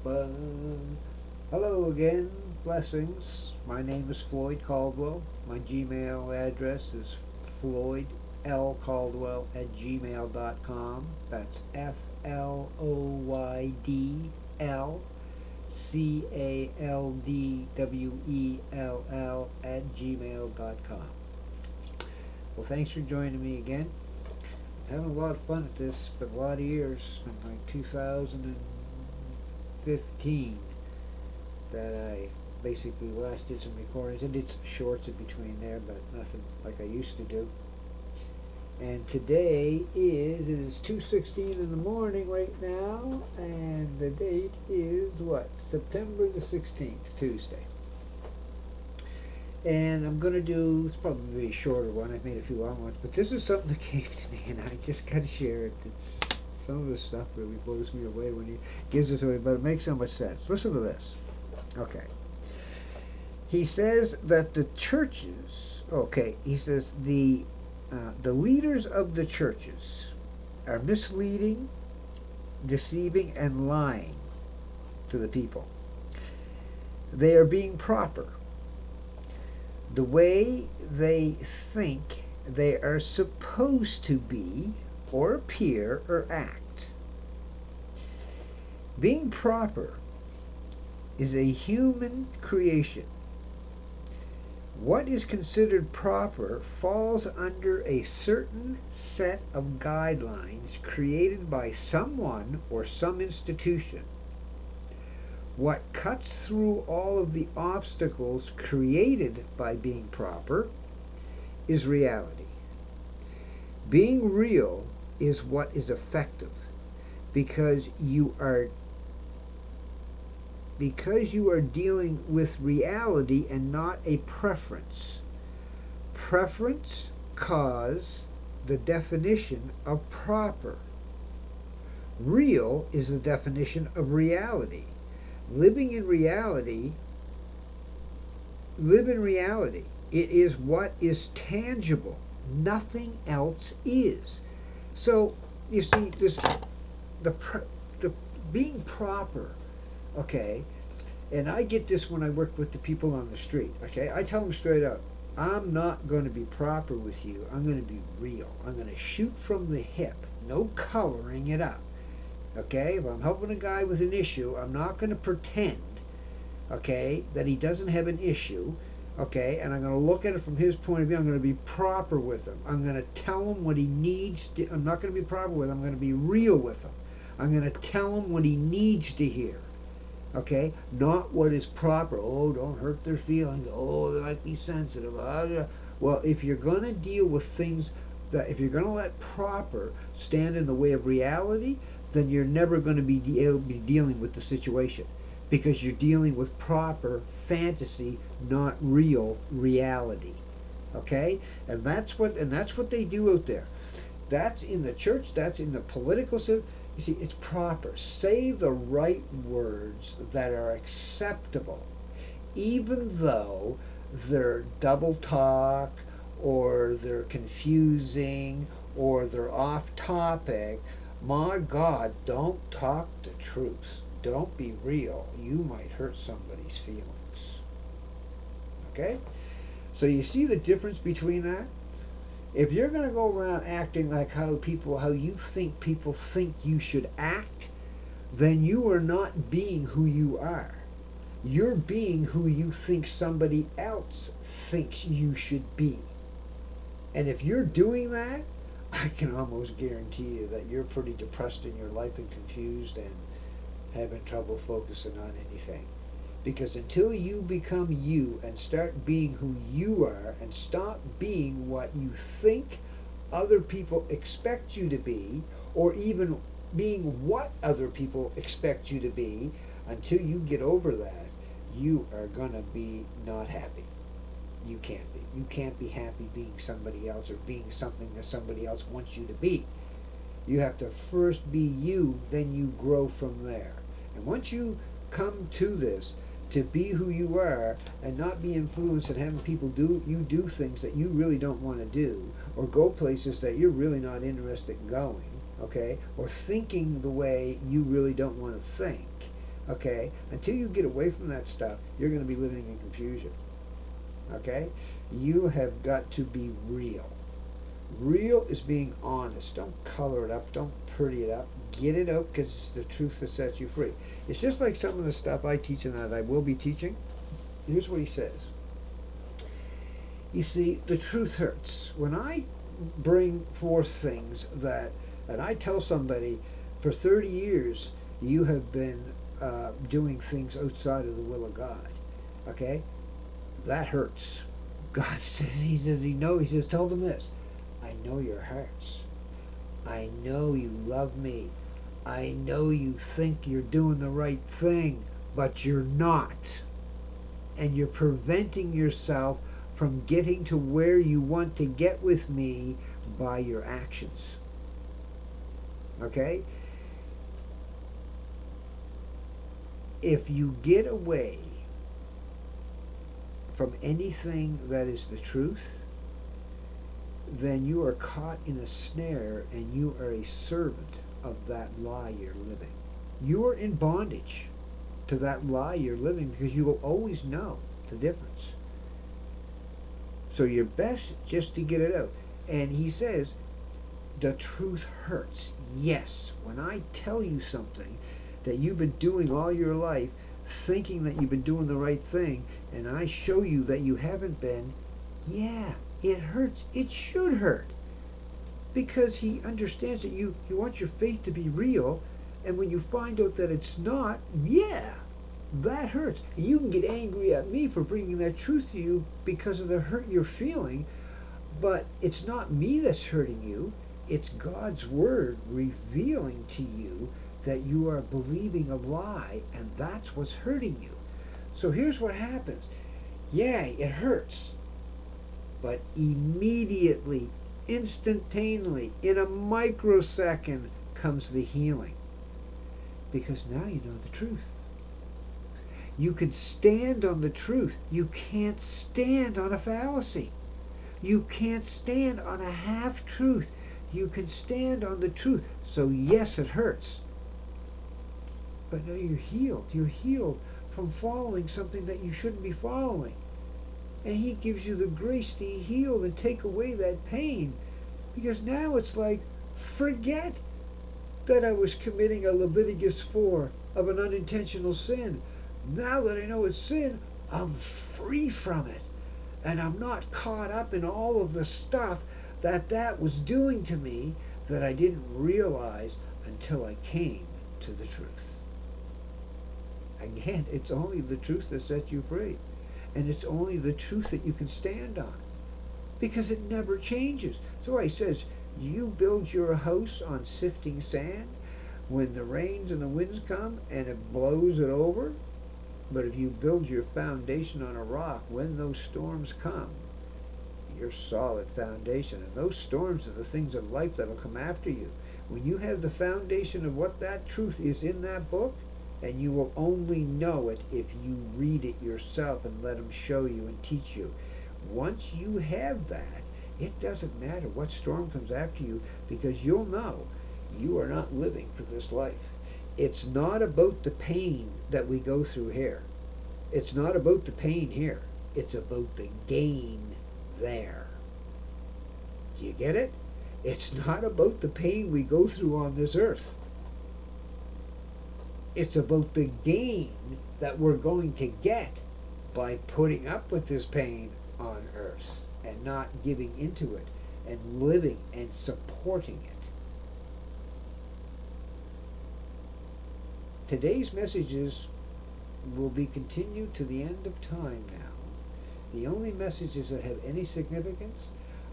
Hello again, blessings. My name is Floyd Caldwell. My Gmail address is floydlcaldwell@gmail.com. That's FLOYDLCALDWELL@gmail.com. Well, thanks for joining me again. Having a lot of fun at this. It's been a lot of years. It's been like 2015 that I basically last did some recordings. I did some shorts in between there, but nothing like I used to do. And today is 2:16 in the morning right now, and the date is what? September the 16th, Tuesday. And I'm going to do, it's probably a shorter one. I've made a few long ones, but this is something that came to me, and I just got to share it. It's, some of this stuff really blows me away when he gives it to me, but it makes so much sense. Listen to this. Okay. He says that the churches, he says the leaders of the churches are misleading, deceiving, and lying to the people. They are being proper. The way they think they are supposed to be, or appear, or act. Being proper is a human creation. What is considered proper falls under a certain set of guidelines created by someone or some institution. What cuts through all of the obstacles created by being proper is reality. Being real is what is effective because you are dealing with reality and not a preference. Preference causes the definition of proper. Real is the definition of reality. Live in reality. It is what is tangible. Nothing else is. So you see, the being proper. Okay, and I get this when I work with the people on the street. Okay, I tell them straight up, I'm not going to be proper with you. I'm going to be real. I'm going to shoot from the hip. No coloring it up. Okay, if I'm helping a guy with an issue, I'm not going to pretend, okay, that he doesn't have an issue, okay, and I'm going to look at it from his point of view. I'm going to be proper with him. I'm going to tell him what he needs to, I'm not going to be proper with him. I'm going to be real with him. I'm going to tell him what he needs to hear, okay, not what is proper. Oh, don't hurt their feelings. Oh, they might be sensitive. Well, if you're going to deal with things, if you're going to let proper stand in the way of reality, then you're never going to be dealing with the situation, because you're dealing with proper fantasy, not real reality. Okay, and that's what they do out there. That's in the church. That's in the political system. You see, it's proper. Say the right words that are acceptable, even though they're double talk, or they're confusing, or they're off topic. My God, don't talk the truth. Don't be real. You might hurt somebody's feelings. Okay? So you see the difference between that? If you're going to go around acting like how you think people think you should act, then you are not being who you are. You're being who you think somebody else thinks you should be. And if you're doing that, I can almost guarantee you that you're pretty depressed in your life and confused and having trouble focusing on anything. Because until you become you and start being who you are and stop being what you think other people expect you to be, or even being what other people expect you to be, until you get over that, you are going to be not happy. You can't be. You can't be happy being somebody else or being something that somebody else wants you to be. You have to first be you, then you grow from there. And once you come to this, to be who you are and not be influenced and having people do things that you really don't want to do, or go places that you're really not interested in going, okay, or thinking the way you really don't want to think, Okay? Until you get away from that stuff, you're going to be living in confusion. Okay? You have got to be real. Real is being honest. Don't color it up. Don't pretty it up. Get it out because it's the truth that sets you free. It's just like some of the stuff I teach and that I will be teaching. Here's what he says. You see, the truth hurts. When I bring forth things and I tell somebody for 30 years you have been doing things outside of the will of God, okay? That hurts. God says, he says, tell them this. I know your hearts. I know you love me. I know you think you're doing the right thing, but you're not. And you're preventing yourself from getting to where you want to get with me by your actions. Okay? If you get away from anything that is the truth, then you are caught in a snare and you are a servant of that lie you're living. You are in bondage to that lie you're living because you will always know the difference. So you're best just to get it out. And he says, the truth hurts. Yes, when I tell you something that you've been doing all your life, thinking that you've been doing the right thing, and I show you that you haven't been, yeah, it hurts. It should hurt. Because he understands that you want your faith to be real, and when you find out that it's not, yeah, that hurts. And you can get angry at me for bringing that truth to you because of the hurt you're feeling, but it's not me that's hurting you. It's God's word revealing to you that you are believing a lie, and that's what's hurting you. So here's what happens. Yeah, it hurts. But immediately, instantaneously, in a microsecond, comes the healing. Because now you know the truth. You can stand on the truth. You can't stand on a fallacy. You can't stand on a half-truth. You can stand on the truth. So yes, it hurts. But now you're healed. You're healed from following something that you shouldn't be following. And he gives you the grace to heal and take away that pain. Because now it's like, forget that I was committing a Leviticus 4 of an unintentional sin. Now that I know it's sin, I'm free from it. And I'm not caught up in all of the stuff that was doing to me that I didn't realize until I came to the truth. Again, it's only the truth that sets you free. And it's only the truth that you can stand on. Because it never changes. So he says, you build your house on sifting sand when the rains and the winds come and it blows it over. But if you build your foundation on a rock, when those storms come, your solid foundation. And those storms are the things of life that will come after you. When you have the foundation of what that truth is in that book, and you will only know it if you read it yourself and let them show you and teach you. Once you have that, it doesn't matter what storm comes after you, because you'll know you are not living for this life. It's not about the pain that we go through here. It's not about the pain here. It's about the gain there. Do you get it? It's not about the pain we go through on this earth. It's about the gain that we're going to get by putting up with this pain on earth and not giving into it and living and supporting it. Today's messages will be continued to the end of time now. The only messages that have any significance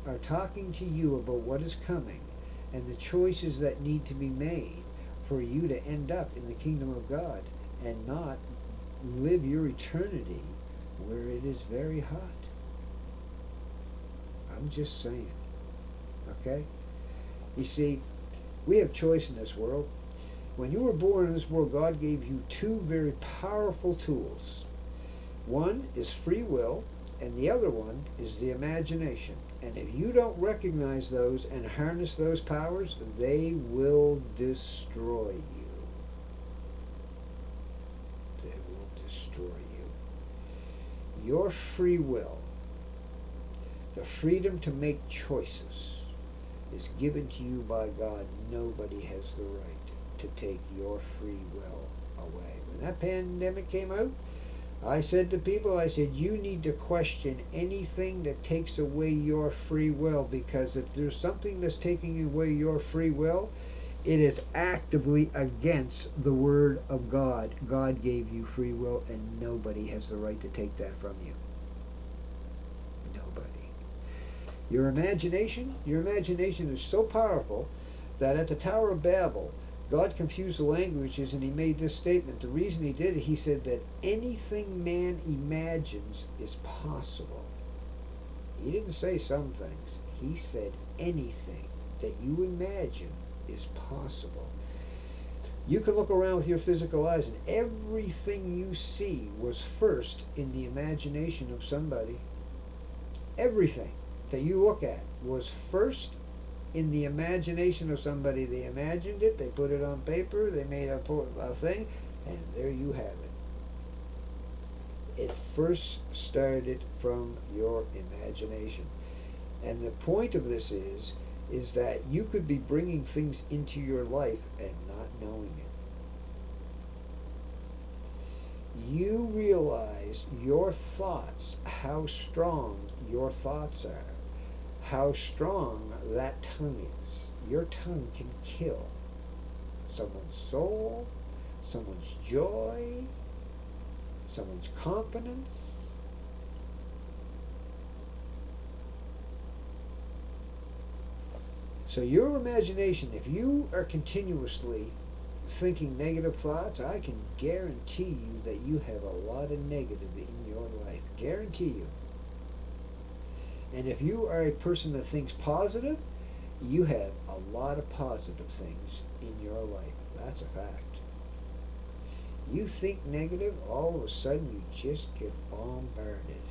are talking to you about what is coming and the choices that need to be made for you to end up in the kingdom of God and not live your eternity where it is very hot. I'm just saying. Okay? You see, we have choice in this world. When you were born in this world, God gave you two very powerful tools. One is free will, and the other one is the imagination. And if you don't recognize those and harness those powers, they will destroy you. will destroy you. Your free will, the freedom to make choices, is given to you by God. Nobody has the right to take your free will away. When that pandemic came out, I said to people, I said, you need to question anything that takes away your free will, because if there's something that's taking away your free will, it is actively against the Word of God. God gave you free will, and nobody has the right to take that from you. Nobody. Your imagination is so powerful that at the Tower of Babel, God confused the languages and he made this statement. The reason he did it, he said that anything man imagines is possible. He didn't say some things. He said anything that you imagine is possible. You can look around with your physical eyes and everything you see was first in the imagination of somebody. Everything that you look at was first in the imagination of somebody. They imagined it, they put it on paper, they made a thing, and there you have it. It first started from your imagination. And the point of this is that you could be bringing things into your life and not knowing it. You realize your thoughts, how strong your thoughts are, how strong that tongue is. Your tongue can kill someone's soul, someone's joy, someone's confidence. So your imagination, if you are continuously thinking negative thoughts, I can guarantee you that you have a lot of negative in your life. Guarantee you. And if you are a person that thinks positive, you have a lot of positive things in your life. That's a fact. You think negative, all of a sudden you just get bombarded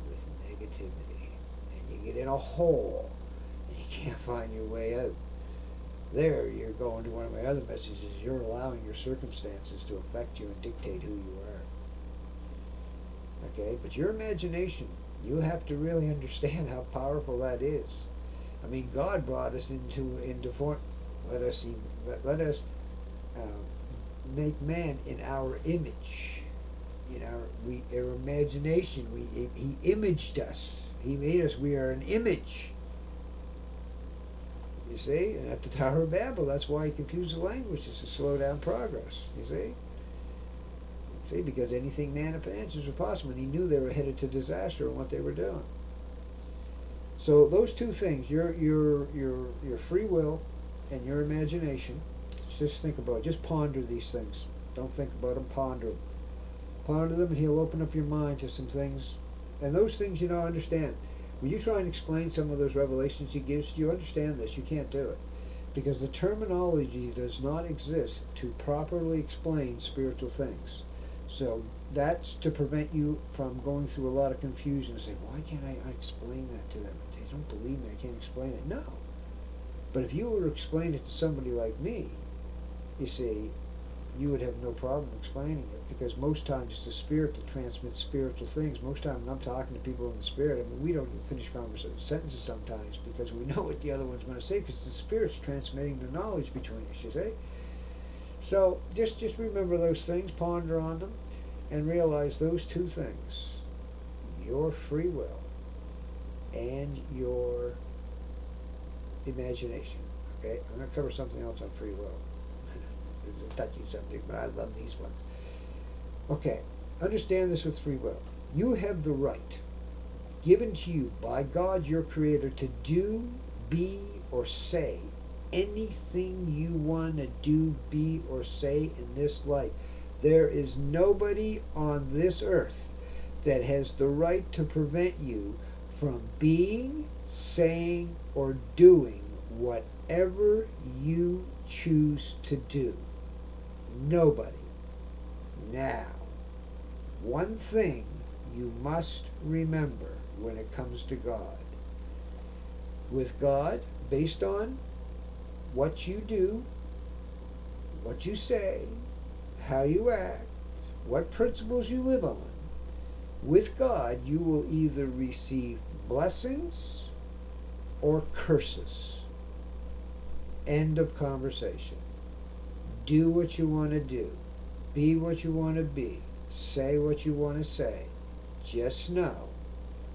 with negativity. And you get in a hole and you can't find your way out. There, you're going to one of my other messages. You're allowing your circumstances to affect you and dictate who you are. Okay? But your imagination, you have to really understand how powerful that is. I mean, God brought us into form. Let us make man in our image, in our imagination. He imaged us. He made us. We are an image. You see, and at the Tower of Babel, that's why he confused the languages to slow down progress. You see. See, because anything man imagines was possible, and he knew they were headed to disaster in what they were doing. So those two things, your free will and your imagination, just think about it. Just ponder these things. Don't think about them, ponder them. Ponder them, and he'll open up your mind to some things. And those things, understand. When you try and explain some of those revelations he gives you, understand this, you can't do it. Because the terminology does not exist to properly explain spiritual things. So that's to prevent you from going through a lot of confusion and saying, why can't I explain that to them? They don't believe me, I can't explain it. No. But if you were to explain it to somebody like me, you see, you would have no problem explaining it, because most times it's the spirit that transmits spiritual things. Most times when I'm talking to people in the spirit, I mean, we don't even finish sentences sometimes because we know what the other one's going to say, because the spirit's transmitting the knowledge between us, you see. So just remember those things, ponder on them, and realize those two things, your free will and your imagination. Okay, I'm going to cover something else on free will. It's a touchy subject, but I love these ones. Okay, understand this with free will. You have the right, given to you by God your Creator, to do, be, or say anything you want to do, be, or say in this life. There is nobody on this earth that has the right to prevent you from being, saying, or doing whatever you choose to do. Nobody. Now, one thing you must remember when it comes to God. With God, based on what you do, what you say, how you act, what principles you live on, with God, you will either receive blessings or curses. End of conversation. Do what you want to do. Be what you want to be. Say what you want to say. Just know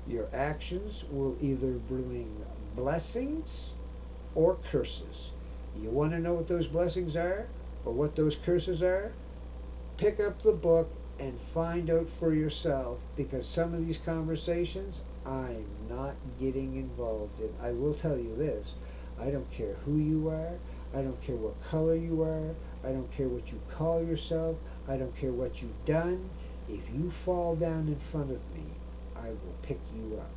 your actions will either bring blessings or curses. You want to know what those blessings are or what those curses are? Pick up the book and find out for yourself, because some of these conversations I'm not getting involved in. I will tell you this: I don't care who you are, I don't care what color you are, I don't care what you call yourself, I don't care what you've done. If you fall down in front of me, I will pick you up.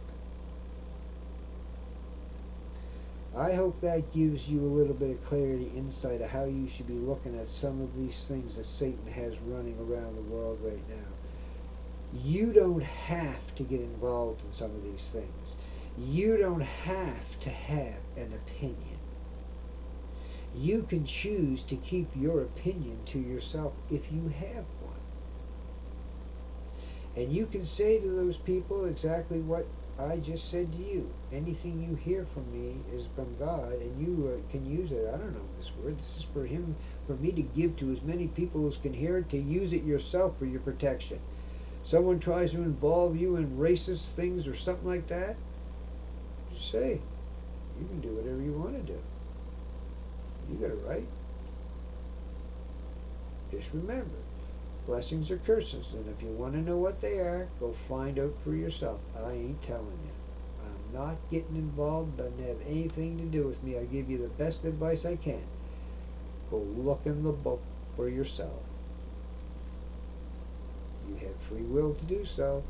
I hope that gives you a little bit of clarity, insight of how you should be looking at some of these things that Satan has running around the world right now. You don't have to get involved in some of these things. You don't have to have an opinion. You can choose to keep your opinion to yourself if you have one. And you can say to those people exactly what I just said to you. Anything you hear from me is from God, and you can use it. I don't know this word. This is for him, for me to give to as many people as can hear it, to use it yourself for your protection. Someone tries to involve you in racist things or something like that, just say, you can do whatever you want to do. You got it right. Just remember, blessings or curses, and if you want to know what they are, go find out for yourself. I ain't telling you. I'm not getting involved. Doesn't have anything to do with me. I give you the best advice I can. Go look in the book for yourself. You have free will to do so.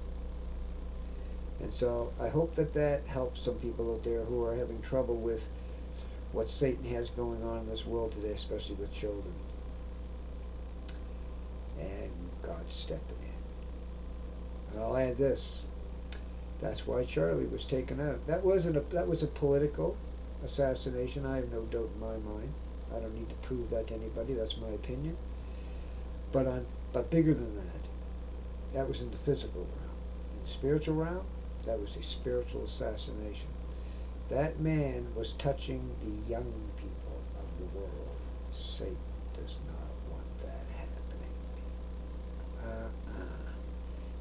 And so I hope that that helps some people out there who are having trouble with what Satan has going on in this world today, especially with children. And God's stepping in. And I'll add this: that's why Charlie was taken out. That was a political assassination. I have no doubt in my mind. I don't need to prove that to anybody. That's my opinion. But bigger than that was in the physical realm. In the spiritual realm, that was a spiritual assassination. That man was touching the young people of the world. Satan does not want that happening.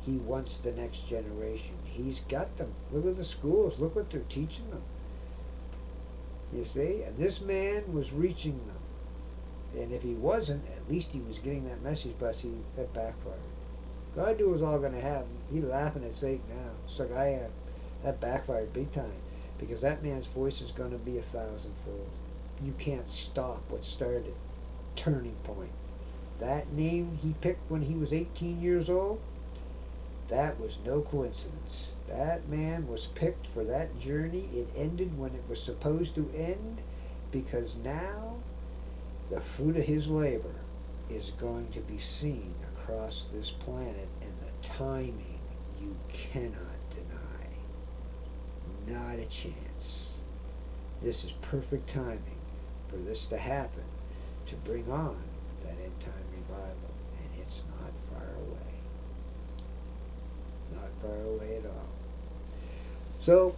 He wants the next generation. He's got them. Look at the schools. Look what they're teaching them. You see? And this man was reaching them. And if he wasn't, at least he was getting that message, but see, that backfired. God knew it was all going to happen. He's laughing at Satan now. It's like, that backfired big time. Because that man's voice is going to be 1,000-fold. You can't stop what started. Turning point. That name he picked when he was 18 years old, that was no coincidence. That man was picked for that journey. It ended when it was supposed to end, because now the fruit of his labor is going to be seen across this planet, and the timing you cannot deny. Not a chance. This is perfect timing for this to happen, to bring on that end time revival, and it's not far away. Not far away at all. So,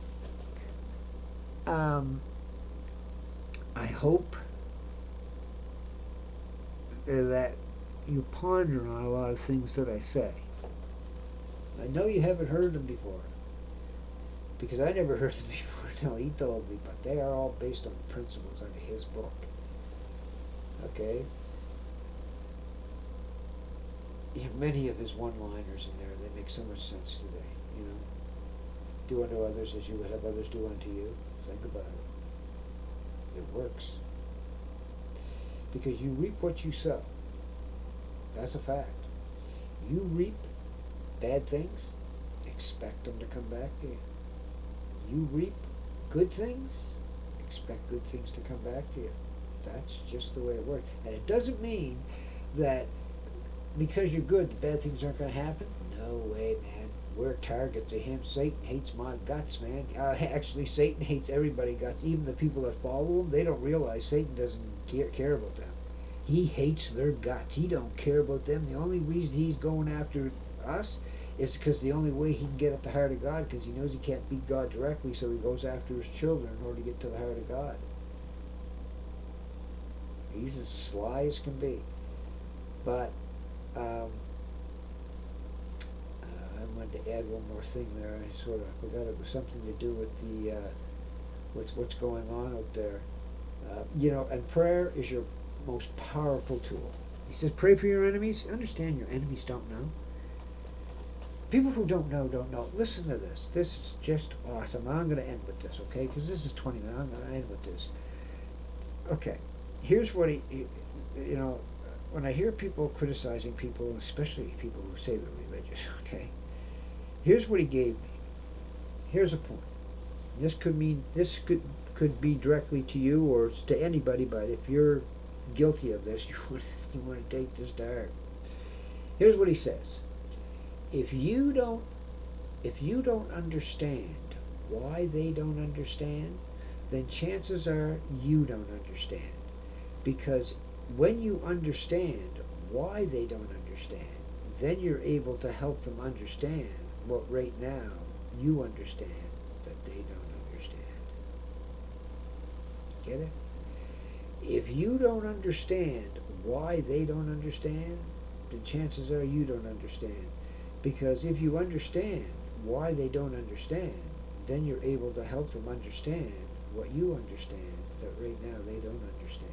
I hope that you ponder on a lot of things that I say. I know you haven't heard them before, because I never heard them before. No, he told me, but they are all based on the principles out of his book. Okay? You have many of his one-liners in there. They make so much sense today, you know. Do unto others as you would have others do unto you. Think about it. It works. Because you reap what you sow. That's a fact. You reap bad things, expect them to come back to you. You reap good things, expect good things to come back to you. That's just the way it works. And it doesn't mean that because you're good, the bad things aren't going to happen. No way, man. We're targets of him. Satan hates my guts, man. Actually, Satan hates everybody's guts. Even the people that follow him, they don't realize Satan doesn't care about them. He hates their guts. He don't care about them. The only reason he's going after us is because the only way he can get at the heart of God, because he knows he can't beat God directly, so he goes after his children in order to get to the heart of God. He's as sly as can be. But I wanted to add one more thing there. I sort of forgot it was something to do with the with what's going on out there. And prayer is your most powerful tool. He says, pray for your enemies. Understand your enemies don't know. People who don't know. Listen to this. This is just awesome. I'm going to end with this, okay? Because this is 20 minutes. I'm going to end with this. Okay. Here's what when I hear people criticizing people, especially people who say they're religious, okay? Here's what he gave me. Here's a point. This could be directly to you or to anybody, but if you're guilty of this, you want to take this to heart. Here's what he says. If you don't understand why they don't understand, then chances are you don't understand. Because when you understand why they don't understand, then you're able to help them understand what right now you understand that they don't understand. Get it? If you don't understand why they don't understand, then chances are you don't understand. Because if you understand why they don't understand, then you're able to help them understand what you understand that right now they don't understand.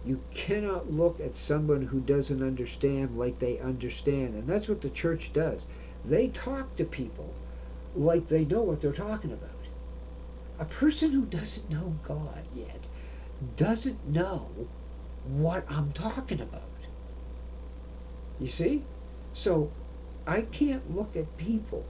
You cannot look at someone who doesn't understand like they understand. And that's what the church does. They talk to people like they know what they're talking about. A person who doesn't know God yet doesn't know what I'm talking about. You see? So I can't look at people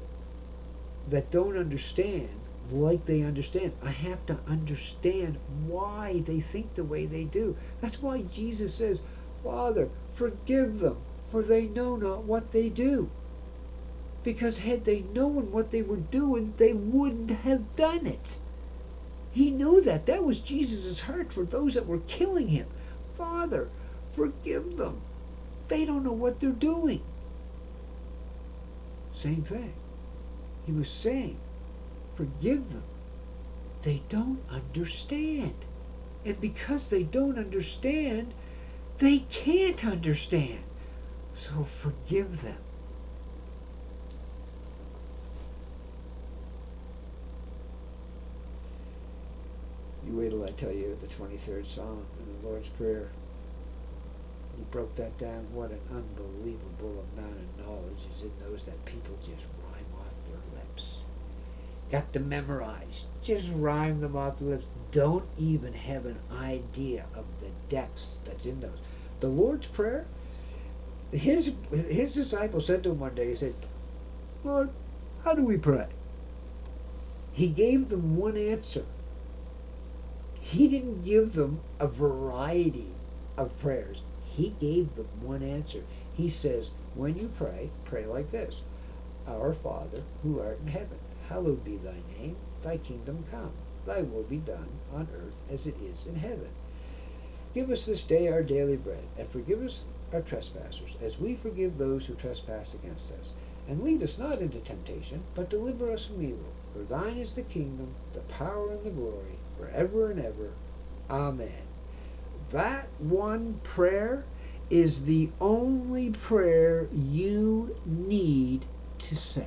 that don't understand like they understand. I have to understand why they think the way they do. That's why Jesus says, Father, forgive them, for they know not what they do. Because had they known what they were doing, they wouldn't have done it. He knew that. That was Jesus' heart for those that were killing him. Father, forgive them. They don't know what they're doing. Same thing. He was saying, forgive them. They don't understand. And because they don't understand, they can't understand. So forgive them. You wait till I tell you the 23rd Psalm in the Lord's Prayer. He broke that down. What an unbelievable amount of knowledge is in those that people just rhyme off their lips. Got to memorize. Just rhyme them off the lips. Don't even have an idea of the depths that's in those. The Lord's Prayer, his disciples said to him one day, he said, Lord, how do we pray? He gave them one answer. He didn't give them a variety of prayers. He gave them one answer. He says, when you pray, pray like this. Our Father, who art in heaven, hallowed be thy name. Thy kingdom come. Thy will be done on earth as it is in heaven. Give us this day our daily bread, and forgive us our trespasses, as we forgive those who trespass against us. And lead us not into temptation, but deliver us from evil. For thine is the kingdom, the power, and the glory, forever and ever. Amen. That one prayer is the only prayer you need to say.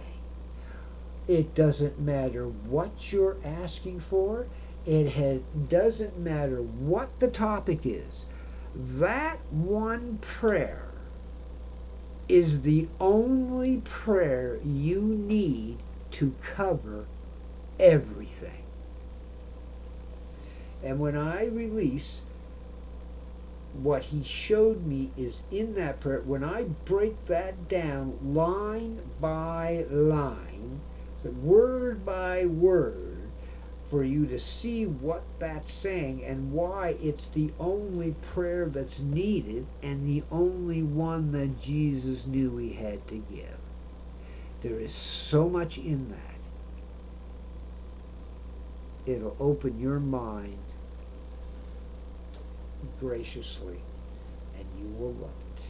It doesn't matter what you're asking for. Doesn't matter what the topic is. That one prayer is the only prayer you need to cover everything. And when I release what he showed me is in that prayer, when I break that down line by line, so word by word, for you to see what that's saying and why it's the only prayer that's needed and the only one that Jesus knew he had to give. There is so much in that. It'll open your mind graciously, and you will love it,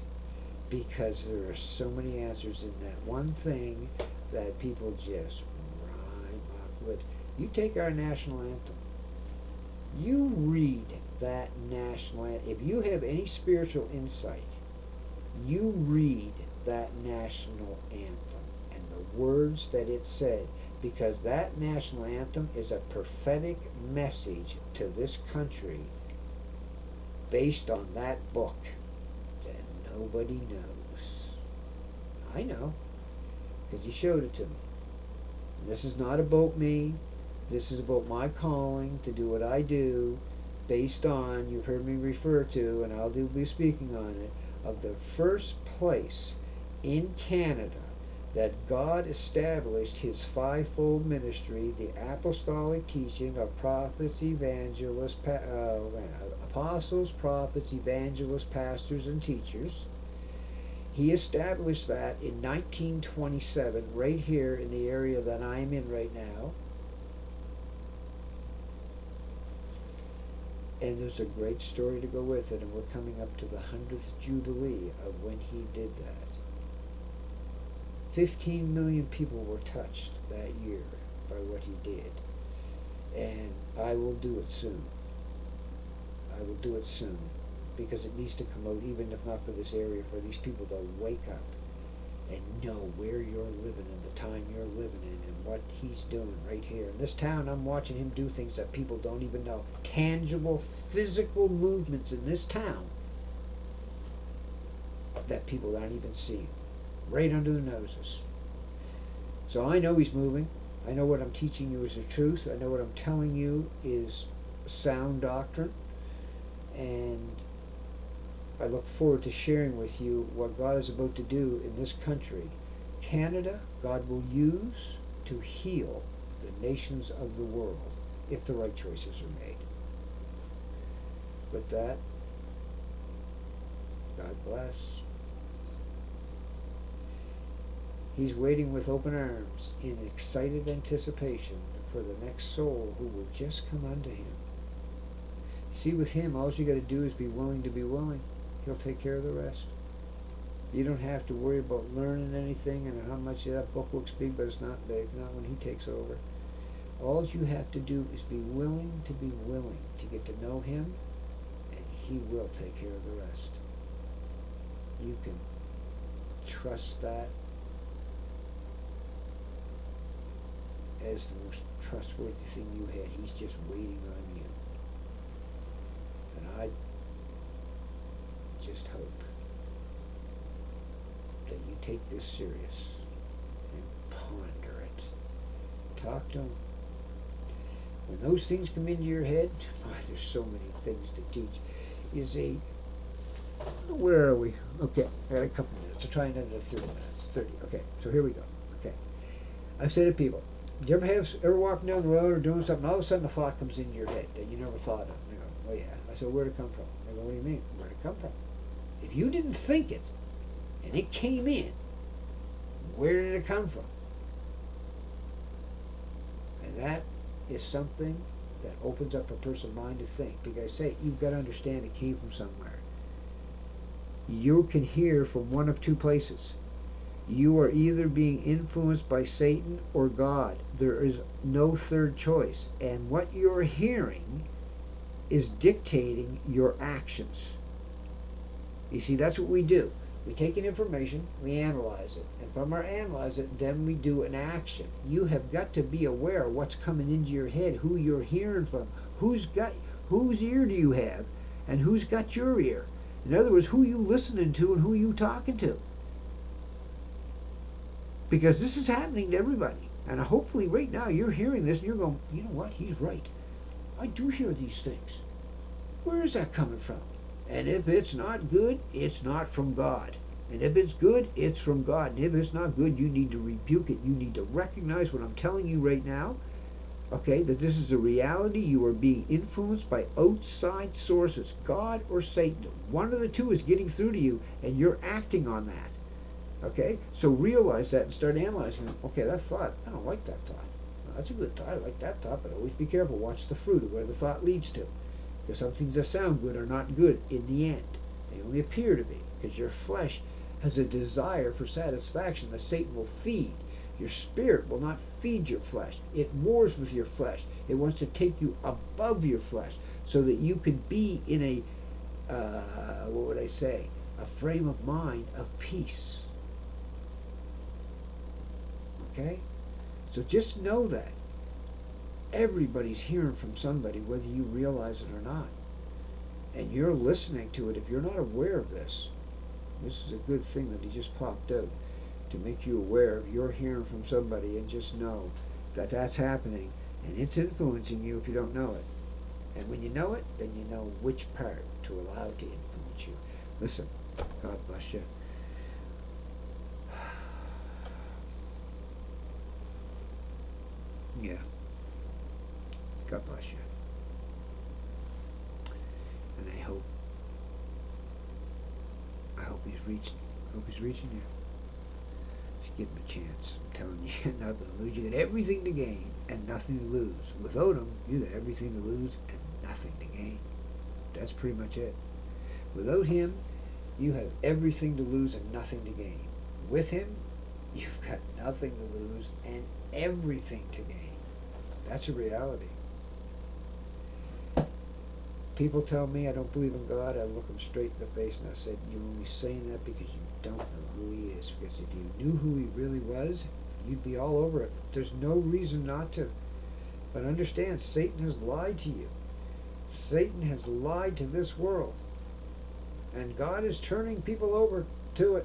because there are so many answers in that one thing that people just rhyme off lips. You take our national anthem. You read that national anthem. If you have any spiritual insight, you read that national anthem and the words that it said, because that national anthem is a prophetic message to this country based on that book that nobody knows. I know, because you showed it to me. This is not about me. This is about my calling to do what I do based on, you've heard me refer to, and I'll be speaking on it, of the first place in Canada that God established his fivefold ministry, the apostolic teaching of prophets, evangelists, apostles, prophets, evangelists, pastors, and teachers. He established that in 1927, right here in the area that I'm in right now. And there's a great story to go with it, and we're coming up to the 100th Jubilee of when he did that. 15 million people were touched that year by what he did. And I will do it soon. I will do it soon, because it needs to come out, even if not for this area, for these people to wake up and know where you're living and the time you're living in and what he's doing right here. In this town, I'm watching him do things that people don't even know. Tangible, physical movements in this town that people aren't even seeing. Right under their noses. So I know he's moving. I know what I'm teaching you is the truth. I know what I'm telling you is sound doctrine. And I look forward to sharing with you what God is about to do in this country. Canada, God will use to heal the nations of the world if the right choices are made. With that, God bless. He's waiting with open arms in excited anticipation for the next soul who will just come unto him. See, with him, all you got to do is be willing to be willing. He'll take care of the rest. You don't have to worry about learning anything and how much that book looks big, but it's not big, not when he takes over. All you have to do is be willing to get to know him, and he will take care of the rest. You can trust that as the most trustworthy thing you had. He's just waiting on you. And I just hope that you take this serious and ponder it. Talk to him. When those things come into your head, there's so many things to teach. You see, where are we? Okay, I got a couple minutes. I'll try and end it at 30 minutes. 30. Okay, so here we go. Okay. I say to people, do you ever walking down the road or doing something, all of a sudden a thought comes into your head that you never thought of? And they go, oh yeah. I said, where'd it come from? They go, what do you mean? Where'd it come from? If you didn't think it, and it came in, where did it come from? And that is something that opens up a person's mind to think. Because I say, you've got to understand it came from somewhere. You can hear from one of two places. You are either being influenced by Satan or God. There is no third choice. And what you're hearing is dictating your actions. You see, that's what we do. We take in information, we analyze it, and from our analyze it, then we do an action. You have got to be aware of what's coming into your head, who you're hearing from, whose ear do you have, and who's got your ear. In other words, who you listening to and who you talking to. Because this is happening to everybody. And hopefully right now you're hearing this and you're going, you know what, he's right. I do hear these things. Where is that coming from? And if it's not good, it's not from God. And if it's good, it's from God. And if it's not good, you need to rebuke it. You need to recognize what I'm telling you right now. Okay, that this is a reality. You are being influenced by outside sources, God or Satan. One of the two is getting through to you, and you're acting on that. Okay, so realize that and start analyzing it. Okay, that thought, I don't like that thought. No, that's a good thought. I like that thought, but always be careful. Watch the fruit of where the thought leads to. Because some things that sound good are not good in the end. They only appear to be, because your flesh has a desire for satisfaction that Satan will feed. Your spirit will not feed your flesh. It wars with your flesh. It wants to take you above your flesh so that you can be in a, what would I say, a frame of mind of peace. Okay? So just know that. Everybody's hearing from somebody, whether you realize it or not. And you're listening to it. If you're not aware of this, this is a good thing that he just popped out to make you aware of you're hearing from somebody, and just know that that's happening and it's influencing you if you don't know it. And when you know it, then you know which part to allow to influence you. Listen, God bless you. Yeah. God bless you. And I hope he's reaching. Hope he's reaching you. Just give him a chance. I'm telling you, you got nothing to lose. You got everything to gain and nothing to lose. Without him, you got everything to lose and nothing to gain. That's pretty much it. Without him, you have everything to lose and nothing to gain. With him, you've got nothing to lose and everything to gain. That's a reality. People tell me I don't believe in God. I look them straight in the face and I said, you're only saying that because you don't know who he is. Because if you knew who he really was, you'd be all over it. There's no reason not to. But understand, Satan has lied to you. Satan has lied to this world. And God is turning people over to it.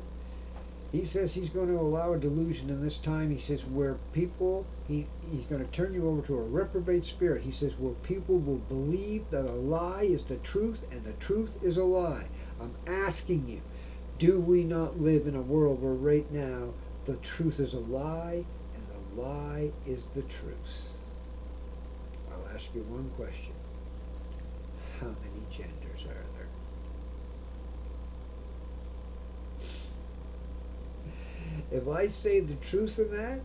He says he's going to allow a delusion in this time. He says where people, he's going to turn you over to a reprobate spirit. He says where people will believe that a lie is the truth and the truth is a lie. I'm asking you, do we not live in a world where right now the truth is a lie and the lie is the truth? I'll ask you one question. How many genders are there? If I say the truth in that,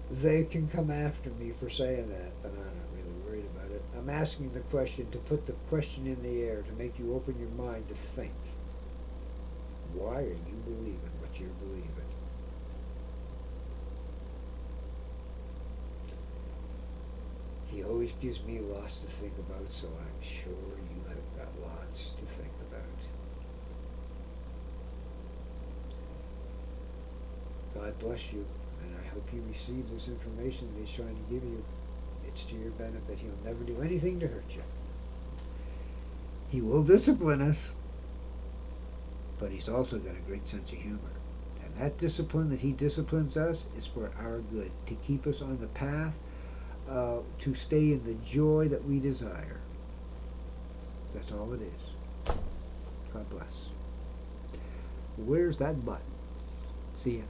they can come after me for saying that, but I'm not really worried about it. I'm asking the question to put the question in the air, to make you open your mind to think. Why are you believing what you're believing? He always gives me lots to think about, so I'm sure you have got lots to think about. God bless you, and I hope you receive this information that he's trying to give you. It's to your benefit. He'll never do anything to hurt you. He will discipline us, but he's also got a great sense of humor. And that discipline that he disciplines us is for our good, to keep us on the path, to stay in the joy that we desire. That's all it is. God bless. Where's that button? See ya.